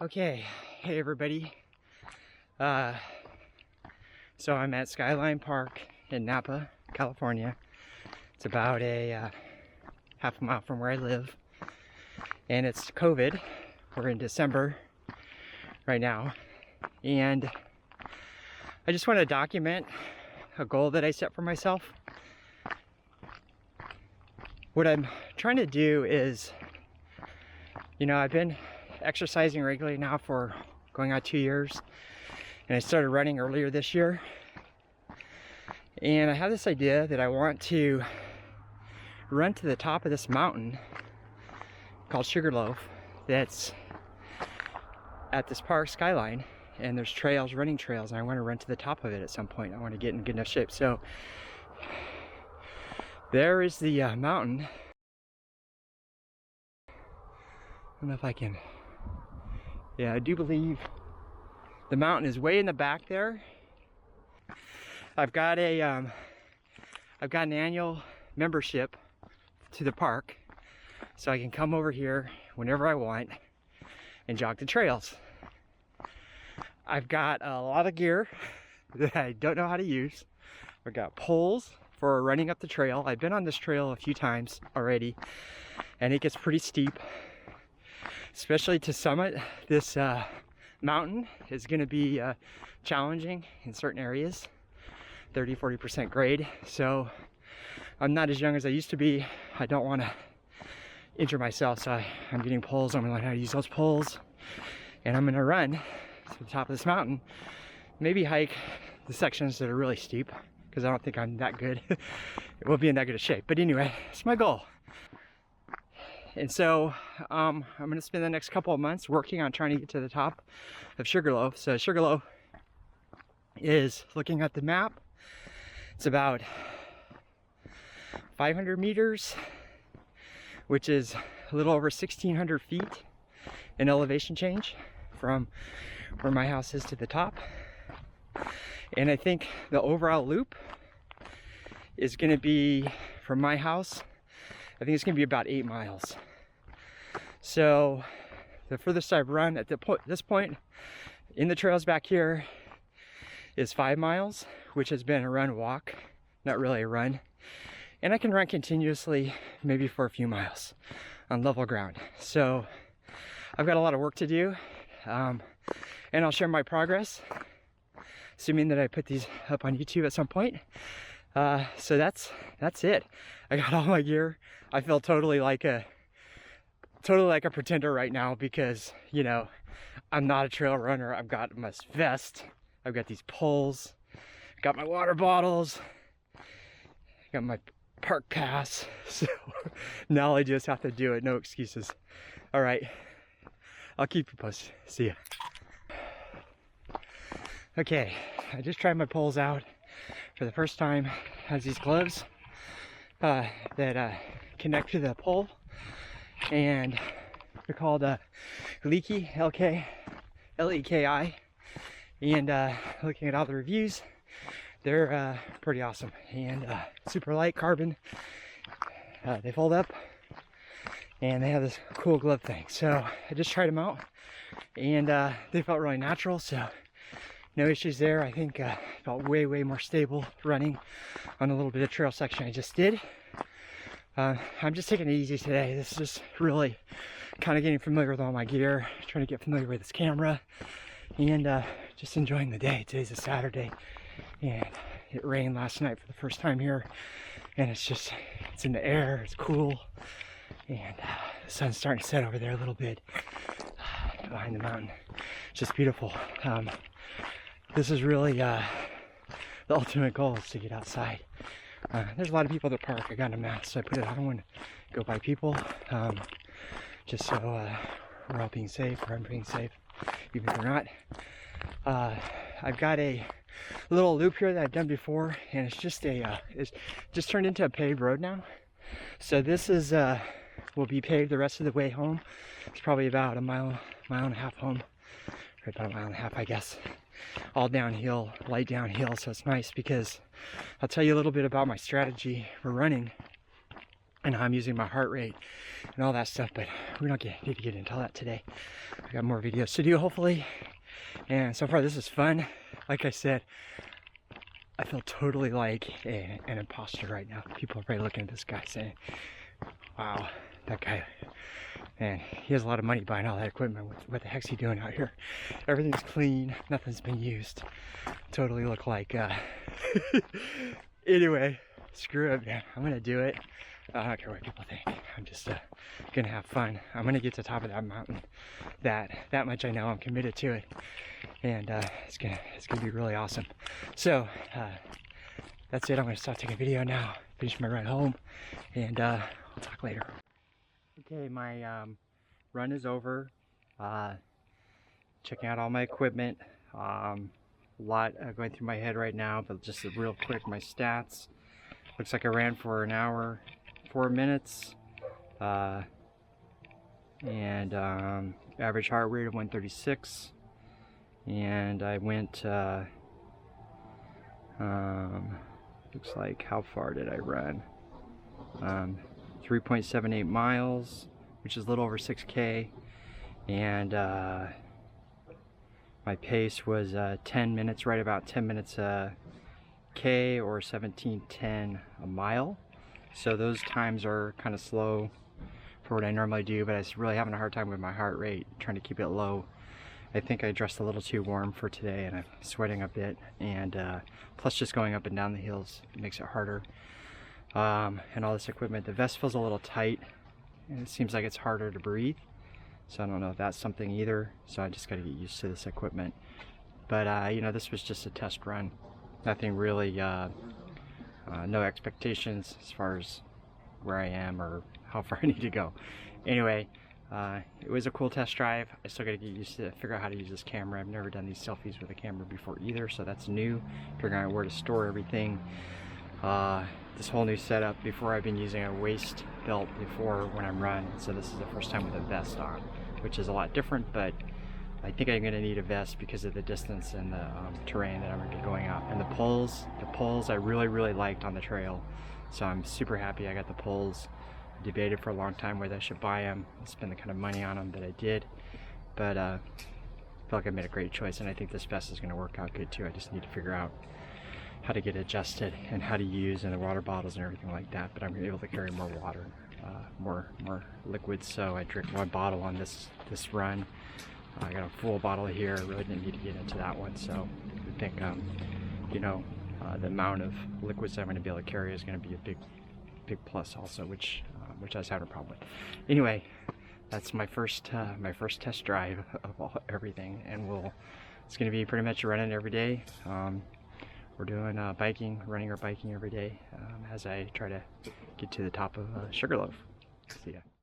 Okay, hey everybody. So I'm at Skyline Park in Napa, California. It's about a half a mile from where I live, and it's COVID. We're in December right now, and I just want to document a goal that I set for myself. What I'm trying to do is, I've been exercising regularly now for going on 2 years, and I started running earlier this year. And I have this idea that I want to run to the top of this mountain called Sugarloaf that's at this park Skyline, and there's trails, running trails, and I want to run to the top of it at some point. I want to get in good enough shape. So there is the mountain. I don't know if I can. Yeah, I do believe the mountain is way in the back there. I've got an annual membership to the park, so I can come over here whenever I want and jog the trails. I've got a lot of gear that I don't know how to use. I've got poles for running up the trail. I've been on this trail a few times already, and it gets pretty steep. Especially to summit this mountain is going to be challenging in certain areas, 30-40% grade. So I'm not as young as I used to be. I don't want to injure myself, so I'm getting poles. I'm going to learn how to use those poles, and I'm going to run to the top of this mountain, maybe hike the sections that are really steep, because I don't think I'm that good. It won't be in that good a shape, but anyway, it's my goal. And so I'm going to spend the next couple of months working on trying to get to the top of Sugarloaf. So Sugarloaf is, looking at the map, it's about 500 meters, which is a little over 1,600 feet in elevation change from where my house is to the top. And I think the overall loop is going to be, from my house, I think it's going to be about 8 miles. So the furthest I've run at this point in the trails back here is 5 miles, which has been a run walk, not really a run. And I can run continuously, maybe for a few miles on level ground. So I've got a lot of work to do, and I'll share my progress, assuming that I put these up on YouTube at some point. So that's it. I got all my gear. I feel totally like a pretender right now because, I'm not a trail runner. I've got my vest. I've got these poles. Got my water bottles. Got my park pass. So now I just have to do it. No excuses. All right. I'll keep you posted. See ya. Okay. I just tried my poles out for the first time. Has these gloves that connect to the pole, and they're called Leki, L-E-K-I, and looking at all the reviews, they're pretty awesome, and super light carbon. They fold up, and they have this cool glove thing. So I just tried them out, and they felt really natural, so no issues there. I think felt way more stable running on a little bit of trail section I just did. I'm just taking it easy today. This is just really kind of getting familiar with all my gear, trying to get familiar with this camera, and just enjoying the day. Today's a Saturday, and it rained last night for the first time here, and it's in the air, it's cool, and the sun's starting to set over there a little bit behind the mountain. It's just beautiful. This is really the ultimate goal, is to get outside. There's a lot of people at the park. I got a mask, so I put it on. I don't want to go by people, just so we're all being safe, or I'm being safe, even if we're not. I've got a little loop here that I've done before, and it's just turned into a paved road now. So this is will be paved the rest of the way home. It's probably about a mile and a half home, or about a mile and a half, I guess. All downhill, light downhill, so it's nice because I'll tell you a little bit about my strategy for running. and how I'm using my heart rate and all that stuff, but we don't need to get into all that today. I got more videos to do, hopefully. And so far, this is fun. Like I said, I feel totally like an imposter right now. People are probably looking at this guy saying, wow, that guy, man, he has a lot of money buying all that equipment. What the heck's he doing out here? Everything's clean, nothing's been used. Totally look like, anyway, screw it, man. I'm gonna do it. I don't care what people think. I'm just gonna have fun. I'm gonna get to the top of that mountain. That much I know. I'm committed to it, and it's gonna be really awesome. So that's it. I'm gonna stop taking video now. Finish my run home, and we'll talk later. Okay, my run is over. Checking out all my equipment. A lot going through my head right now, but just real quick, my stats. Looks like I ran for an hour, 4 minutes, and average heart rate of 136, and I went, looks like, how far did I run? 3.78 miles, which is a little over 6K, and my pace was 10 minutes, right about 10 minutes K, or 17:10 a mile. So those times are kind of slow for what I normally do, but I was really having a hard time with my heart rate, trying to keep it low. I think I dressed a little too warm for today, and I'm sweating a bit, and plus just going up and down the hills makes it harder. And all this equipment, the vest feels a little tight, and it seems like it's harder to breathe. So I don't know if that's something either, so I just got to get used to this equipment. But you know, this was just a test run. Nothing really, no expectations as far as where I am or how far I need to go. Anyway, it was a cool test drive. I still got to get used to it, figure out how to use this camera. I've never done these selfies with a camera before either, so that's new. Figuring out where to store everything. This whole new setup. Before, I've been using a waist belt before when I'm running, so this is the first time with a vest on, which is a lot different, but I think I'm going to need a vest because of the distance and the terrain that I'm going to be going up. And the poles I really liked on the trail, so I'm super happy I got the poles. I debated for a long time whether I should buy them and spend the kind of money on them that I did, but I feel like I made a great choice, and I think this vest is going to work out good too. I just need to figure out how to get adjusted and how to use, and the water bottles and everything like that, but I'm able to carry more water, more liquids, so I drink 1 bottle on this run. I got a full bottle here. I really didn't need to get into that one, so I think you know, the amount of liquids I'm going to be able to carry is going to be a big plus also, which I was having a problem with. Anyway, that's my first test drive of everything, and it's going to be pretty much running every day. We're doing running or biking every day as I try to get to the top of Sugarloaf. See ya.